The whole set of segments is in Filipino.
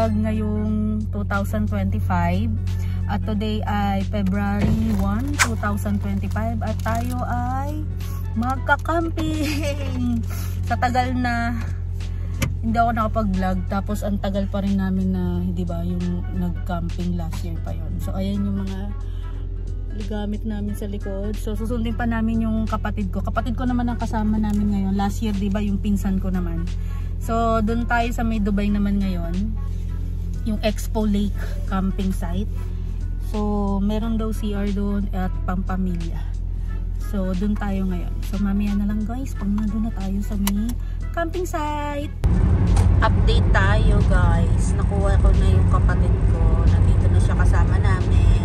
nag-vlog ngayong 2025 at today ay February 1, 2025 at tayo ay magka-camping. Sa tagal na hindi ako nakapag-vlog, tapos ang tagal pa rin namin na, di ba, yung nag-camping last year pa yon. So ayan yung mga gamit namin sa likod. So susundin pa namin yung kapatid ko. Kapatid ko naman ang kasama namin ngayon. Last year, di ba, yung pinsan ko naman. So doon tayo sa may Dubai naman ngayon. Yung Expo Lake camping site. So meron daw CR doon at pampamilya. So doon tayo ngayon. So mamaya na lang guys, pag nandun na tayo sa may camping site. Update tayo guys. Nakuha ko na yung kapatid ko. Nandito na siya kasama namin.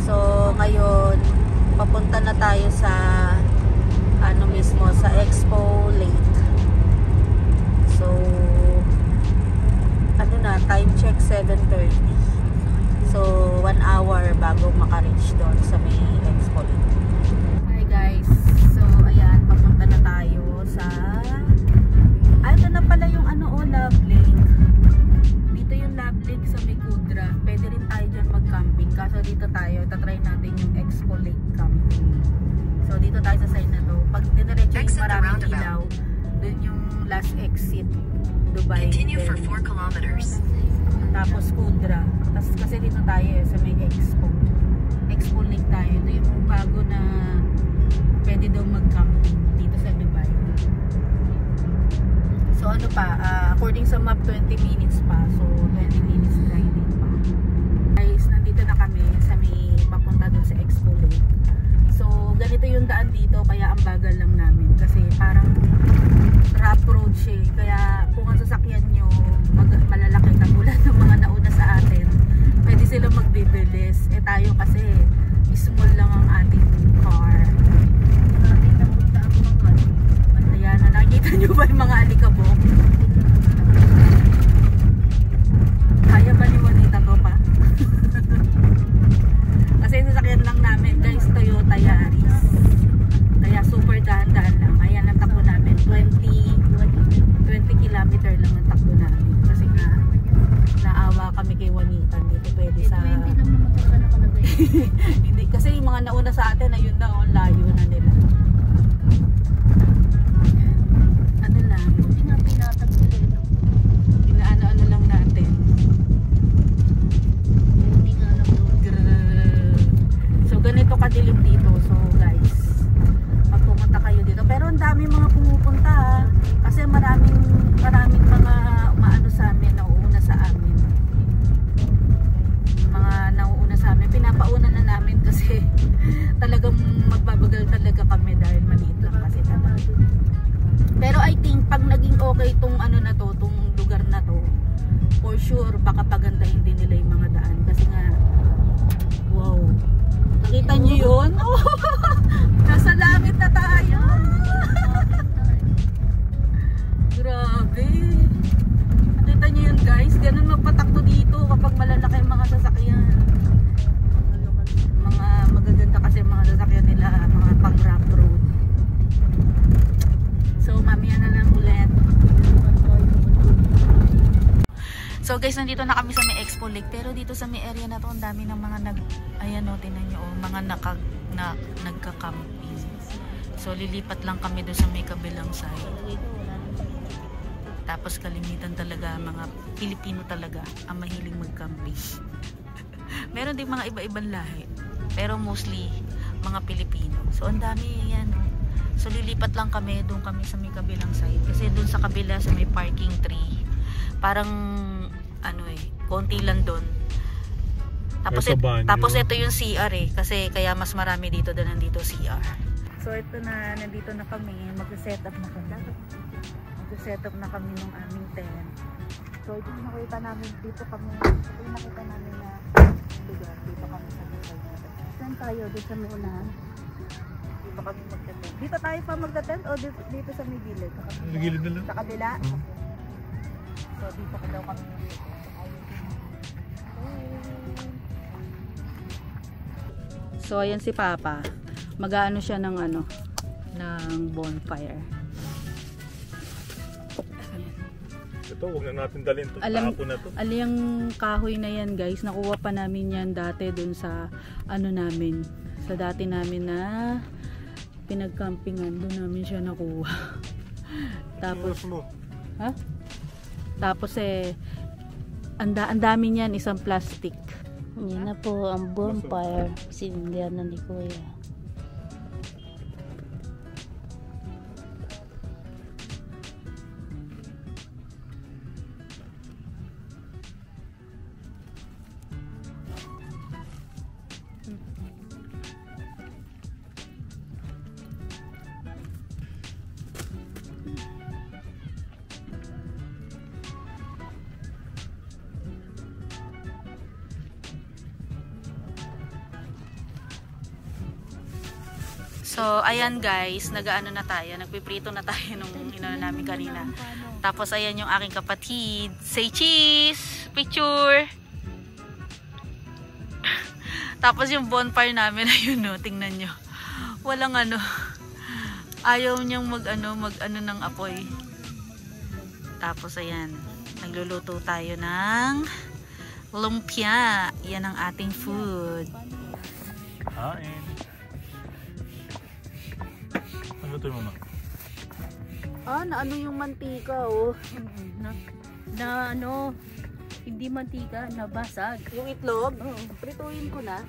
So ngayon papunta na tayo sa ano mismo, sa Expo Lake. So ano na, time check 7:30. So 1 hour bago maka-reach doon sa may Expo Lake. Hi guys. So ayan, papunta na tayo sa ito na pala yung ano, Love Lake. Dito yung Love Lake sa may Kudra. Pwede rin tayo dyan mag-camping. Kaso dito tayo, tatry natin yung Expo Lake camping. So dito tayo sa side na to. Pag diniretso yung maraming ilaw, dun yung last exit, Dubai. Continue for 4 kilometers. Tapos Kudra. Tapos kasi dito tayo sa may Expo Lake tayo. Ito yung bago na pwede daw mag-camping dito sa Dubai. So ano pa, according sa map 20 minutes pa. So 20 minutes driving pa. Guys, nandito na kami sa may papunta dun sa Expo Lake. So ganito yung daan dito, kaya ang bagal lang namin. Kasi parang rough road siya. Kaya kung ang sasakyan nyo malalaki katulad ng mga nauna sa atin, pwede silang magbibilis. Eh tayo kasi small lang ang ating car. Ayan, nakikita nyo ba yung mga alikabok? Kaya ba ni Juanita to pa? Kasi sasakyan lang namin guys, Toyota Yaris. Kaya super dahan-dahan lang. Ayan ang takbo namin, 20 kilometer lang ang takbo namin. Kasi nga naawa kami kay Juanita, dito pwede sa 20 lang naman ito nakalagay. Hindi, kasi yung mga nauna sa atin, ayun na, layo na nila. Ano lang, hindi nga pinatag nila ito. Pinaano-ano lang natin. Hindi nga lang. So ganito kadilim dito. So guys, pag pumunta kayo dito, pero ang dami mga pumupunta ha. Kasi maraming mga umaano sa amin, nauuna sa amin. Mga nauuna sa amin, pinapauna na namin kasi talagang magbabagal talaga kami dahil maliit lang kasi talaga. Pero I think pag naging okay tong ano na to, tong lugar na to, for sure baka pagandahin din nila yung mga daan kasi nga wow. Nakita niyo 'yun? Oh, nasa langit na tayo. Grabe. Nakita niyo 'yun, guys? Ganun magpatakbo dito kapag malalaki ang mga sasakyan. Mga magaganda kasi mga sasakyan nila, mga pang-rough road. So mamaya na lang ulit. So guys, nandito na kami sa may Expo Lake. Pero dito sa may area na to, ang dami ng mga ayan o, tinan nyo, mga nagka-camping. So lilipat lang kami doon sa may kabilang side. Tapos kalimitan talaga, mga Pilipino talaga ang mahiling mag-camping. Meron din mga iba-ibang lahi. Pero mostly, mga Pilipino. So ang dami yan. So lilipat lang kami, doon kami sa may kabilang side. Kasi doon sa kabila, sa may parking tree, parang ano konti lang doon. Tapos ito yung CR kasi kaya mas marami dito doon nandito CR. So ito na, nandito na kami, mag-set up na kami. Mag-set up na kami ng aming tent. So ito yung nakita namin, dito kami, ito yung nakita namin na lugar, dito kami sa side natin. Saan tayo? Dito sa may unahan? Dito kami mag-tent. Dito tayo pa mag-tent o dito sa may gilid? Sa gilid na lang. Sa kabila? So dito ka daw kami. So ayan si Papa. Mag-aano siya ng ng bonfire. Ito, huwag na natin dalhin to. Tapo na to. Yung kahoy na yan guys, nakuha pa namin yan dati dun sa ano namin. Sa dati namin na pinagcampingan, doon namin siya nakuha. Tapos, ha? Tapos ang dami niyan, isang plastic. Yan na po ang bonfire. Sindihan na ni Kuya. So, ayan guys, nag-ano na tayo, nagpiprito na tayo nung inano namin kanina. Tapos, ayan yung aking kapatid. Say cheese! Picture! Tapos, yung bonfire namin, ayun no, tingnan nyo. Walang ano, ayaw niyang mag-ano ng apoy. Tapos, ayan, nagluluto tayo ng lumpia. Yan ang ating food. Kain. Ano to mama? Na ano yung mantika oh. Na ano, hindi mantika, nabasag. Yung itlog? Oo. Prituin ko na.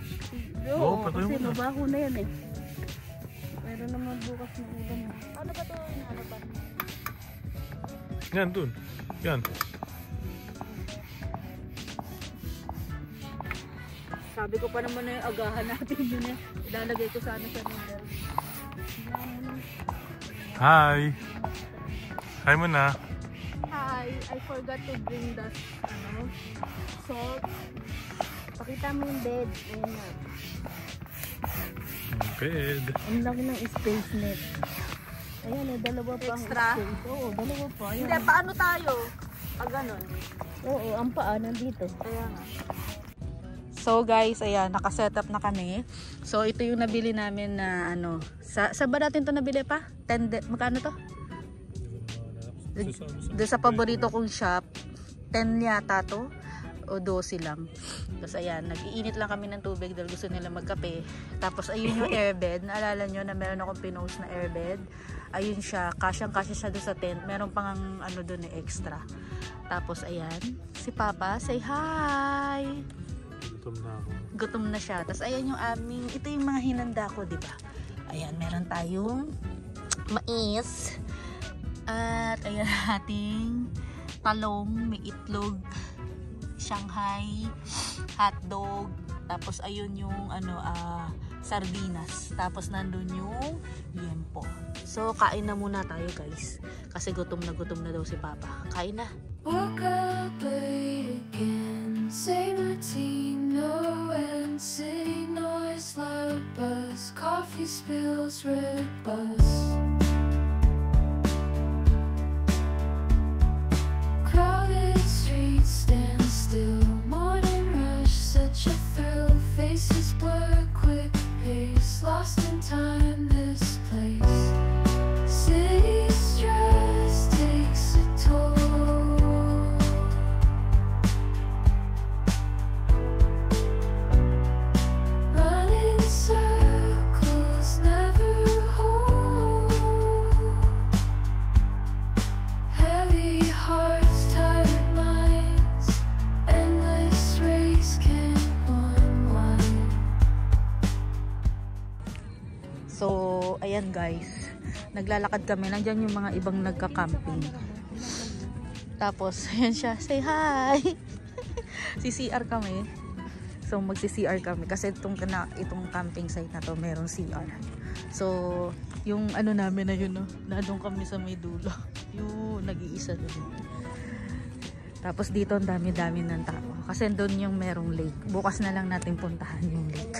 Oo, kasi mabaho na yan eh. Pero naman bukas na ulan na. Ano ba to? Ano ba? Yan dun. Yan. Sabi ko pa naman na yung agahan natin yun eh. Ilalagay ko sana sa noodle. Hi! Hi muna! Hi! I forgot to bring the salt. Pakita mo yung bed. Ayan na. Bed. Ang laki ng space net. Ayan dalawa pa ang space. Oo, dalawa pa. Ayan. Hindi, paano tayo? Ganon. Oo, ang paa nandito. Kaya nga. So guys, ayan, naka-setup na kami. So ito yung nabili namin na ano, sa ba natin to nabili pa? Magkano to? Doon sa paborito kong shop, 10 yata to o 12 lang. Tapos ayan, nag-iinit lang kami ng tubig dahil gusto nila magkape. Tapos ayun yung airbed, naalala nyo na meron akong pinost na airbed. Ayun siya, kasyang-kasya siya doon sa tent. Meron pang ano doon na extra. Tapos ayan, si Papa, say hi! Gutom na ako. Gutom na siya. Tapos ayan yung aming, ito yung mga hinanda ko, di ba? Ayan, meron tayong mais. At ayan ating talong, may itlog, Shanghai, hotdog. Tapos ayun yung ano, sardinas. Tapos nandun yung liempo. So kain na muna tayo guys. Kasi gutom na daw si Papa. Kain na. Woke up late again, same routine, no end, city noise, loud buzz, coffee spills, red bus. Crowded streets, stand still, morning rush, such a thrill, faces blur, quick pace, lost in time, this place. City stress takes a toll. So, ayan guys, naglalakad kami. Nandyan yung mga ibang nagka-camping. Tapos, ayan siya, say hi! CCR kami. So, magsi-CR kami. Kasi itong camping site na to, merong CR. So, yung ano namin na yun, no? Nandun kami sa may dulo. Yung nag-iisa doon. Tapos dito, ang dami-dami ng tao. Kasi doon yung merong lake. Bukas na lang natin puntahan yung lake.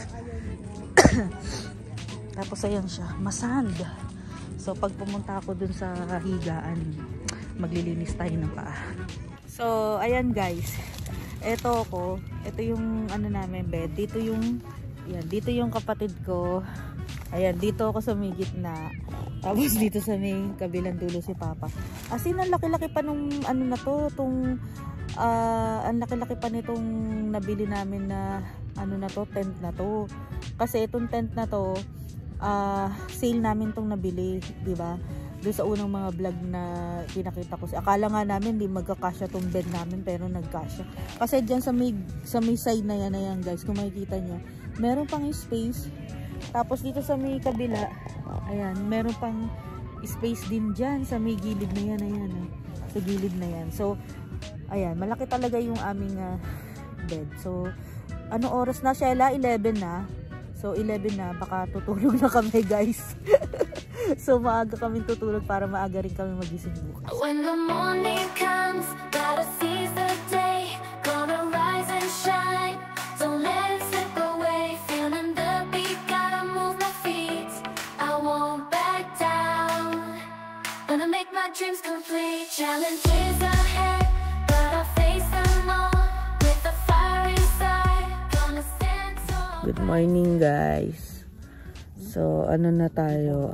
Tapos ayan siya, masand. So pag pumunta ako dun sa higaan, maglilinis tayo ng paa. So ayan guys, ito yung ano namin bed. Dito yung kapatid ko. Ayan, dito ako sa may gitna. Tapos dito sa may kabilang dulo si Papa. As in, ang laki-laki pa nung ano na to, ang laki-laki pa nitong nabili namin na ano na to, tent na to. Kasi itong tent na to, sale namin tong nabili, di ba? Doon sa unang mga vlog na pinakita ko. Akala nga namin di magkakasya tong bed namin, pero nagkasya. Kasi dyan sa may side na yan guys, kung makikita nyo, meron pang space. Tapos dito sa may kabila, ayan, meron pang space din dyan sa may gilid na yan, ayan, sa gilid na yan. So, ayan, malaki talaga yung aming bed. So, ano oras na, Shella? 11 na. So, 11 na, baka tutulog na kami guys. So, maaga kami tutulog para maaga rin kami magising bukas. When the morning comes, gotta seize the day, gonna rise and shine, don't let it slip away, feeling the beat, gotta move my feet, I won't back down, gonna make my dreams complete, challenges ahead, but I'll face them all, with the fire inside, gonna stand tall. Good morning guys. So, ano na tayo,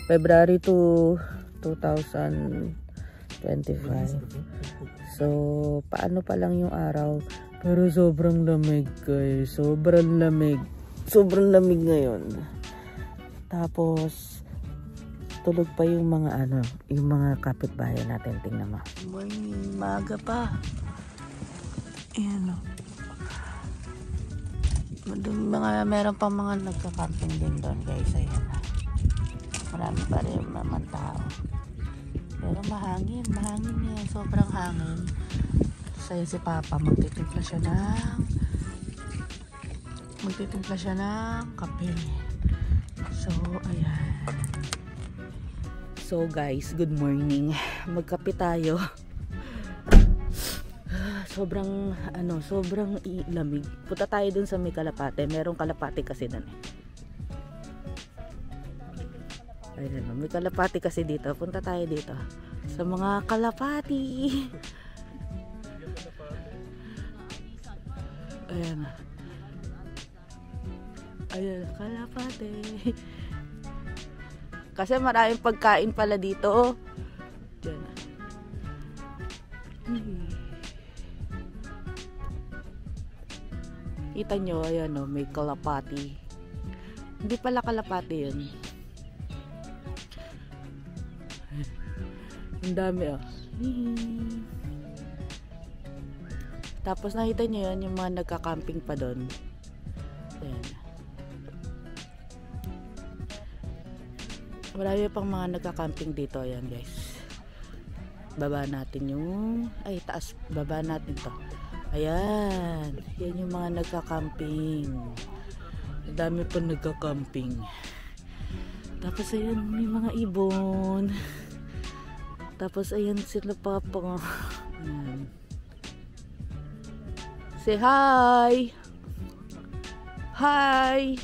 February 2, 2025. So, paano pa lang yung araw, pero sobrang lamig guys, sobrang lamig ngayon. Tapos, tulog pa yung mga yung mga kapitbahay natin, tingnan mo. Morning, maaga pa. Ayan o. Meron pa mga nagka-camping din doon guys, ayan. Marami pa rin naman tao. Pero mahangin yan, sobrang hangin. Sa'yo si Papa, magtitimpla siya ng kape. So, ayan. So guys, good morning. Magkape tayo. Sobrang lamig. Punta tayo dun sa may kalapate. Merong kalapate kasi dun eh. Ayun, may kalapate kasi dito. Punta tayo dito sa mga kalapati. Ayan. Ayan, kalapate. Kasi maraming pagkain pala dito. Diyan. Kita nyo, ayan o, may kalapati. Hindi pala kalapati yun. Ang dami o. Tapos nakita nyo yun, yung mga nagka-camping pa doon. Ayan. Marami pang mga nagka-camping dito. Ayan guys. Baba natin yung... Ay, taas. Baba natin to. Ayan. Yan yung mga nagka-camping. Dami pa nagka-camping. Tapos ayan, may mga ibon. Tapos ayan sila Papa. Ayan. Say hi! Hi!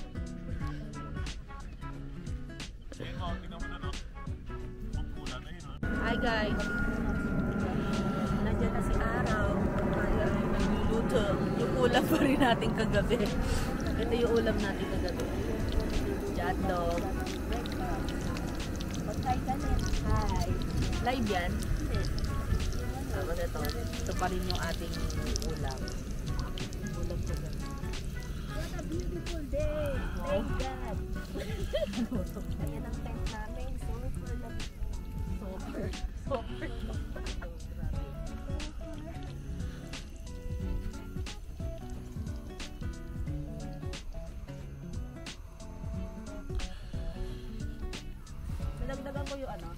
Hi guys! Nandiyan na si Araw. Nagluluto. Yung ulam pa rin natin kagabi. Ito yung ulam natin kagabi. Hotdog. Hi! Live yan? Tapos ito pa rin yung ating ulam. Ulam kagabi. What a beautiful day! Thank God! Ayan ang tent namin. Super. Nalagdagan ko yung ano.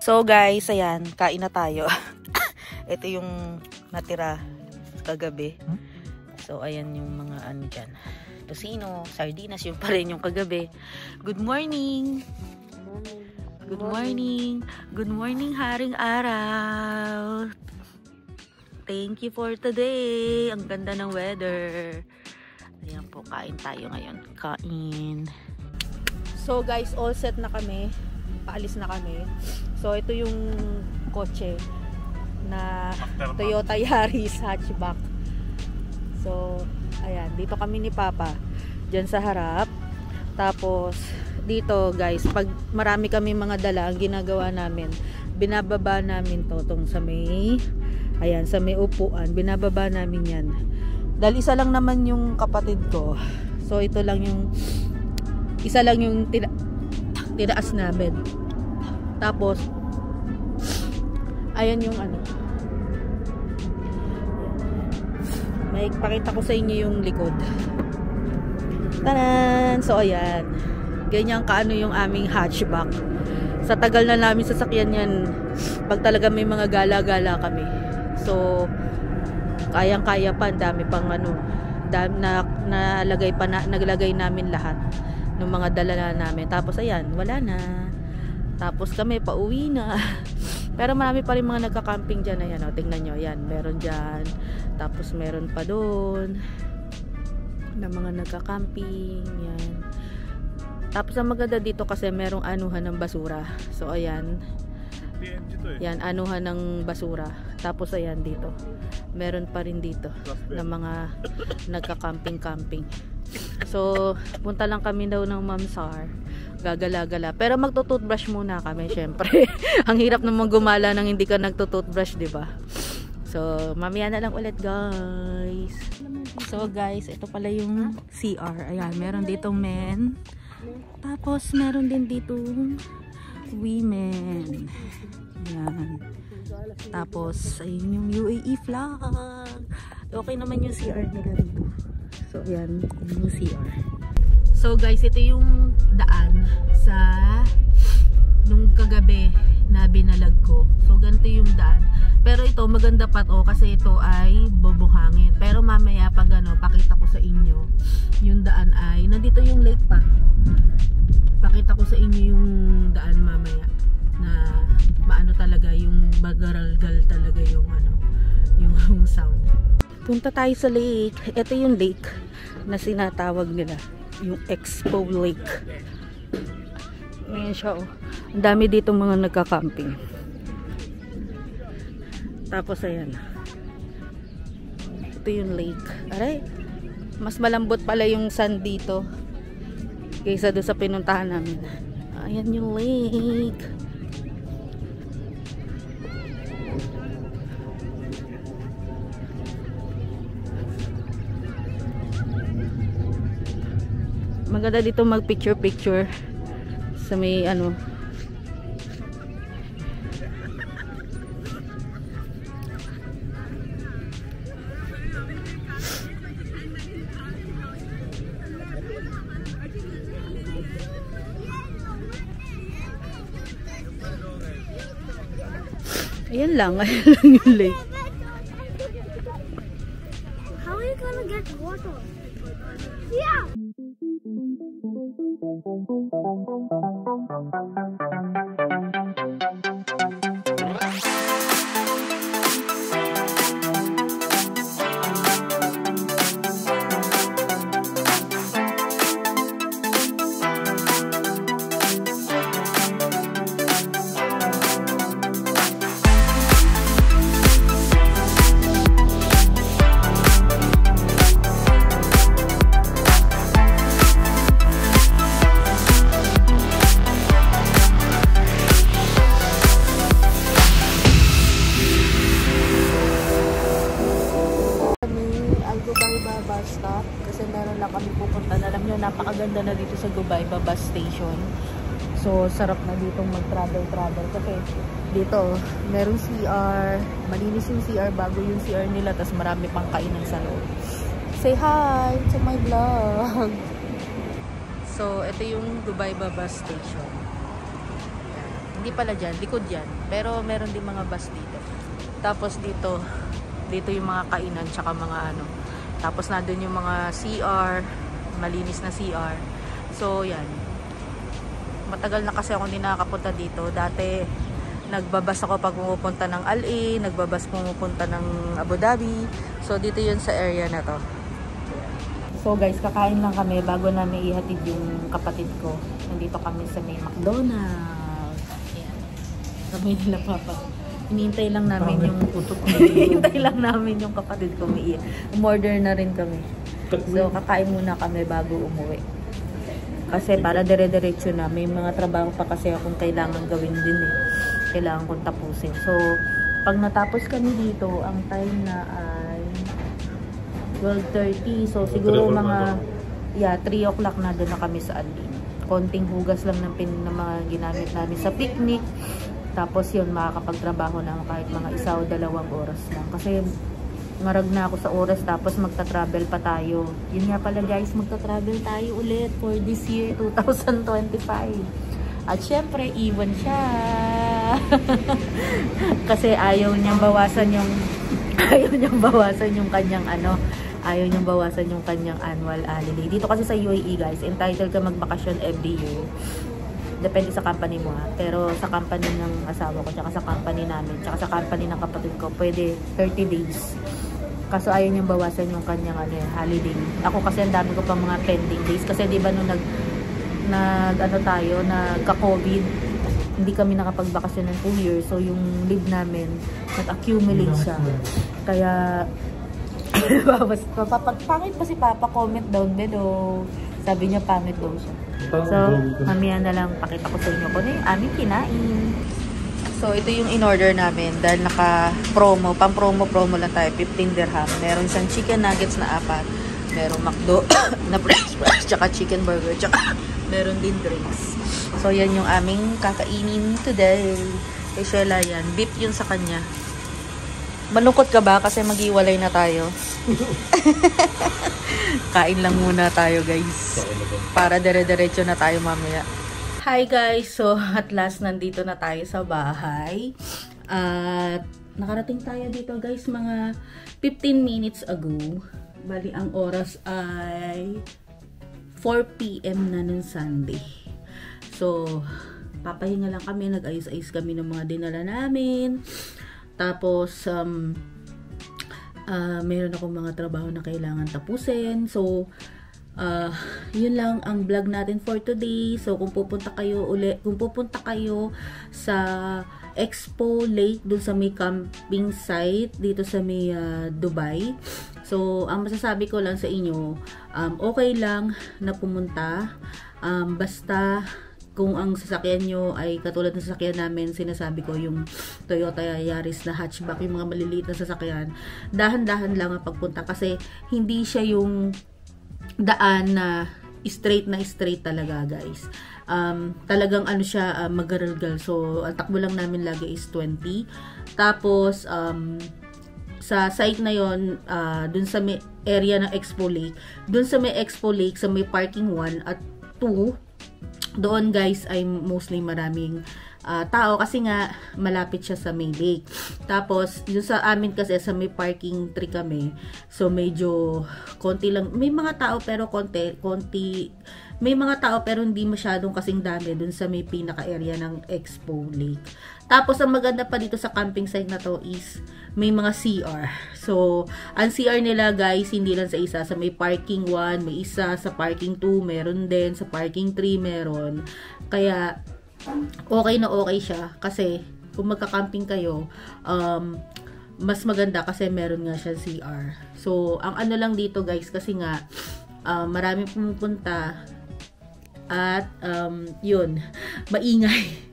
So guys, ayan, kain na tayo. Ito yung natira kagabi. So ayan yung mga ano dyan. Tosino, sardinas, yung pa rin yung kagabi. Good morning! Good morning! Good morning, Haring Araw! thank you for today. Ang ganda ng weather. Ayan po, kain tayo ngayon. Kain. So guys, all set na kami. Paalis na kami. So ito yung kotse na Toyota Yaris hatchback. So ayan, dito kami ni Papa. Diyan sa harap. Tapos dito guys, pag marami kami mga dala, ang ginagawa namin, binababa namin to tong sa may, ayan, sa may upuan. Binababa namin yan. Dahil isa lang naman yung kapatid ko. So ito lang yung isa lang yung tinaas namin. Tapos ayan yung ano. May pakita ko sa inyo yung likod. Tanan! So ayan. Ganyan kaano yung aming hatchback. Sa tagal na namin sasakyan yan, pag talaga may mga gala-gala kami. So kayang-kaya pa, dami pang ano, naglagay namin lahat ng mga dala namin. Tapos ayan, wala na. Tapos kami pauwi na. Pero marami pa rin mga nagka-camping dyan. Ayan, o, tingnan nyo. Ayan, meron dyan. Tapos meron pa doon na mga nagka-camping. Yan. Tapos ang maganda dito kasi merong anuhan ng basura. So ayan. Yan, anuhan ng basura. Tapos ayan dito. Meron pa rin dito na mga nagka-camping-camping. So, punta lang kami daw ng Ma'am Sar. Gagala-gala. Pero magto-toothbrush muna kami, syempre. Ang hirap naman gumala nang hindi ka nagto-toothbrush, di ba? So, mamaya na lang ulit, guys. So, guys, ito pala yung CR. Ayan, meron ditong men. Tapos, meron din ditong women. Ayan. Tapos, ayun yung UAE flag. Okay naman yung CR nila dito. So, ayan, yung CR. So, guys, ito yung daan sa nung kagabi na binalag ko. So, ganito yung daan. Pero ito, maganda pa to kasi ito ay bubuhangin. Pero mamaya pag ano, pakita ko sa inyo yung daan ay, nandito yung lake pa. Pakita ko sa inyo yung daan mamaya na maano talaga, yung bagaralgal talaga yung ano, yung sound. Punta tayo sa lake. Ito yung lake na sinatawag nila, yung Expo Lake. Ayan siya, oh. Ang dami dito mga nagka-camping. Tapos ayan, ito yung lake. Aray, mas malambot pala yung sand dito kaysa doon sa pinuntahan namin. Ayan yung lake. Maganda dito mag picture sa may ano. Ayan lang yung lake. How are you gonna get water? Yeah! Stop kasi meron lang kami pupunta. Alam nyo, napakaganda na dito sa Gubayba bus station. So sarap na ditong mag-travel kasi dito merong CR, malinis yung CR bago yung CR nila, tas marami pang kainan sa loob. Say hi to my vlog. So ito yung Gubayba bus station. Hindi pala dyan, likod yan, pero meron din mga bus dito. Tapos dito yung mga kainan tsaka mga ano. Tapos nandun yung mga CR, malinis na CR. So yan, matagal na kasi ako hindi nakakapunta dito. Dati Nagbabas ako pag pumupunta ng Al-Ain, nagbabas pumupunta ng Abu Dhabi. So dito yun sa area na to. So guys, kakain lang kami bago namin ihatid yung kapatid ko. Nandito kami sa may McDonald's. Ayan. Kami nila papa. Hinihintay lang namin yung hinihintay lang namin yung kapatid ko. Umorder na rin kami. So kakain muna kami bago umuwi. Kasi para dire-diretso na. May mga trabaho pa kasi akong kailangan gawin din eh. Kailangan kong tapusin. So, pag natapos kami dito, ang time na ay 12:30. So, siguro mga 3 o'clock na doon na kami sa Al-Ain. Konting hugas lang ng mga ginamit namin sa picnic. Tapos yun, makakapagtrabaho na kahit mga 1 o 2 oras lang. Kasi marag na ako sa oras, tapos magta-travel pa tayo. Yun nga pala guys, magta-travel tayo ulit for this year, 2025. At syempre, even siya. Kasi ayaw niyang bawasan yung kanyang annual holiday. Dito kasi sa UAE guys, entitled ka magbakasyon every year. Depende sa company mo ha. Pero sa company ng asawa ko, tsaka sa company namin, tsaka sa company ng kapatid ko, pwede 30 days. Kaso ayaw niyang bawasan yung kanyang holiday. Ako kasi ang dami ko pang mga pending days. Kasi di ba nung nagka-COVID, hindi kami nakapagbakasyon ng 2 years. So, yung leave namin, nag-accumulate siya. Kaya, pangit pa si Papa, comment down below. Sabi niya, pangit daw siya. So, mamaya na lang pakita ko sa inyo kung ano yung aming kinain. So, ito yung in-order namin dahil naka-promo. Pang-promo lang tayo, 15 dirham. Meron siyang chicken nuggets na 4. Merong McDo na french fries, tsaka chicken burger, tsaka meron din drinks. So, yan yung aming kakainin today. Kay Shela yan. Beef yun sa kanya. Malungkot ka ba? Kasi mag-iwalay na tayo. Kain lang muna tayo, guys. Para dire-diretso na tayo mamaya. Hi, guys! So, at last, nandito na tayo sa bahay. At nakarating tayo dito, guys, mga 15 minutes ago. Bali, ang oras ay 4 PM na nung Sunday. So, papahinga lang kami. Nag-ayos-ayos kami ng mga dinala namin. Tapos, meron akong mga trabaho na kailangan tapusin. So, yun lang ang vlog natin for today. So, kung pupunta kayo sa Expo Lake, dun sa may camping site, dito sa may Dubai. So, ang masasabi ko lang sa inyo, okay lang na pumunta. Basta, kung ang sasakyan nyo ay katulad ng sasakyan namin, sinasabi ko yung Toyota Yaris na hatchback, yung mga maliliit na sasakyan, dahan-dahan lang ang pagpunta kasi hindi siya yung daan na straight talaga, guys. Talagang ano siya, magaralgal. So, ang takbo lang namin lagi is 20. Tapos, sa site na yon, dun sa may area ng Expo Lake, dun sa may Expo Lake, sa may parking 1 at 2, doon guys ay mostly maraming tao kasi nga malapit siya sa may lake. Tapos yung sa amin kasi sa may parking 3 kami, so medyo konti lang, may mga tao pero konti, may mga tao pero hindi masyadong kasing dami dun sa may pinaka area ng Expo Lake. Tapos ang maganda pa dito sa camping site na to is may mga CR. So ang CR nila guys, hindi lang sa isa, sa may parking 1 may isa, sa parking 2 meron din, sa parking 3 meron. Kaya okay na okay siya kasi kung magka-camping kayo, mas maganda kasi meron nga siya CR. So ang ano lang dito guys, kasi nga maraming pumupunta at yun, maingay.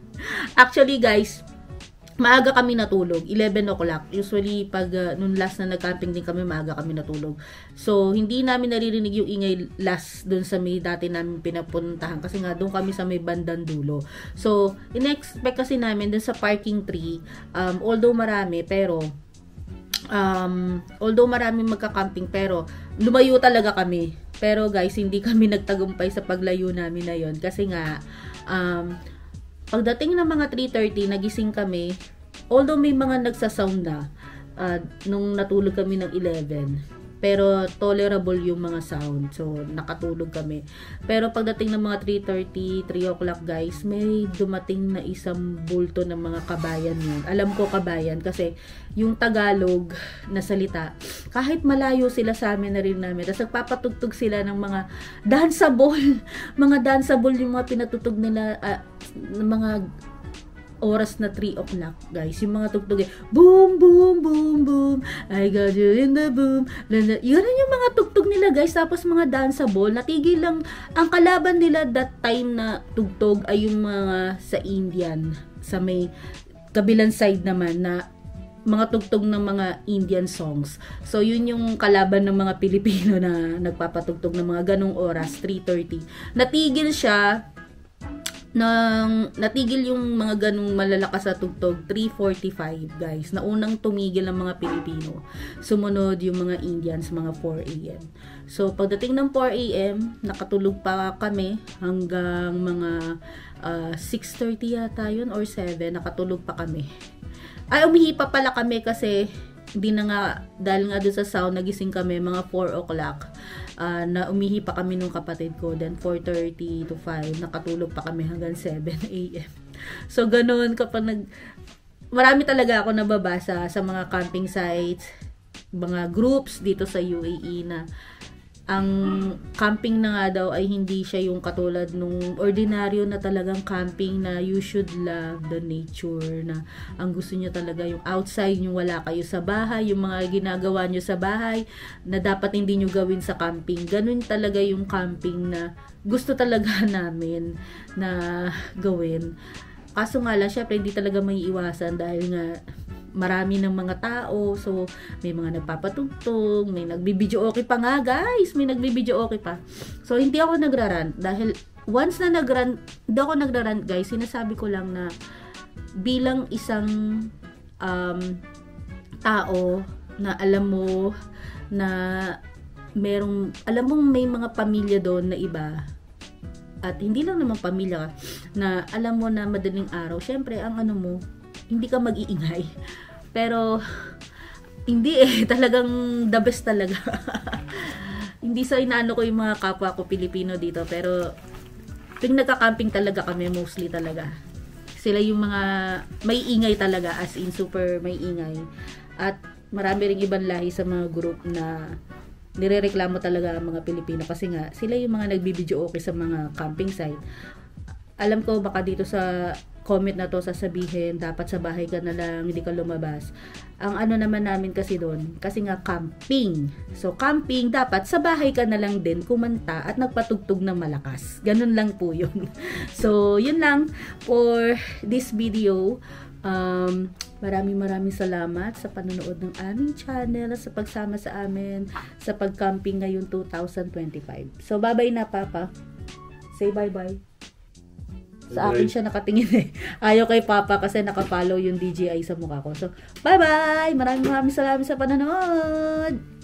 Actually guys, maaga kami natulog, 11 o'clock. Usually pag nung last na nag-camping din kami, maaga kami natulog. So hindi namin naririnig yung ingay last dun sa may dati namin pinapuntahan kasi nga doon kami sa may bandang dulo. So in-expect kasi namin dun sa parking 3, although marami magka-camping, pero lumayo talaga kami. Pero guys, hindi kami nagtagumpay sa paglayo namin na yon kasi nga pagdating ng mga 3:30 nagising kami, although may mga nagsasound na nung natulog kami ng 11, Pero tolerable yung mga sound. So, nakatulog kami. Pero pagdating ng mga 3:30, 3 o'clock guys, may dumating na isang bulto ng mga kabayan yun. Alam ko kabayan kasi yung Tagalog na salita, kahit malayo sila sa amin na rin namin. Tapos nagpapatugtog sila ng mga danceable. Mga danceable yung mga pinatutog nila, ng mga oras na 3 o'clock guys, yung mga tugtog boom boom boom boom, I got you in the boom, yun yung mga tugtog nila guys. Tapos mga danceable, natigil lang. Ang kalaban nila that time na tugtog ay yung mga sa Indian, sa may kabilang side naman na mga tugtog ng mga Indian songs. So yun yung kalaban ng mga Pilipino na nagpapatugtog ng mga ganong oras, 3:30. Natigil siya natigil yung mga ganung malalakas na tugtog 3:45 guys, na unang tumigil ng mga Pilipino. Sumunod yung mga Indians mga 4 AM. So pagdating ng 4 AM nakatulog pa kami hanggang mga 6:30 yata yun or 7, nakatulog pa kami. Ay, umihi pa pala kami kasi hindi na nga, dahil nga doon sa sound, nagising kami mga 4 o'clock. Na umihi pa kami nung kapatid ko. Then 4:30 to 5, nakatulog pa kami hanggang 7 AM. So, ganoon kapag marami talaga ako nababasa sa mga camping sites, mga groups dito sa UAE na ang camping na nga daw ay hindi siya yung katulad nung ordinaryo na talagang camping na you should love the nature, na ang gusto nyo talaga yung outside, yung wala kayo sa bahay, yung mga ginagawa nyo sa bahay na dapat hindi nyo gawin sa camping. Ganun talaga yung camping na gusto talaga namin na gawin. Kaso nga lang, syempre hindi talaga may iwasan dahil nga marami ng mga tao. So, may mga nagpapatugtog, may nagbibideo okay pa nga guys, may nagbibideo okay pa. So, hindi ako nagrarant dahil once na hindi ako nagrarant guys, sinasabi ko lang na bilang isang tao na alam mo na alam mong may mga pamilya doon na iba, at hindi lang naman pamilya na alam mo na madaling araw, syempre ang mo, hindi ka mag-iingay. Pero hindi talagang the best talaga. Hindi sa inaano ko yung mga kapwa ko Pilipino dito, pero pag nagka-camping talaga kami, mostly talaga sila yung mga may ingay talaga, as in super may ingay. At marami ring ibang lahi sa mga group na nirereklamo talaga ang mga Pilipino kasi nga sila yung mga nagbibideo okay sa mga camping site. Alam ko baka dito sa comment na to sasabihin dapat sa bahay ka na lang, hindi ka lumabas. Ang ano naman namin kasi doon, kasi nga camping. So camping dapat sa bahay ka na lang din kumanta at nagpatugtog ng malakas. Ganun lang po yun. So yun lang for this video. Maraming salamat sa panonood ng aming channel, sa pagsama sa amin sa pag-camping ngayon 2025. So bye-bye na Papa. Say bye-bye. Sa akin siya nakatingin eh. Ayaw kay Papa kasi nakapollow yung DJI sa mukha ko. So, bye-bye! Maraming salamat sa panonood!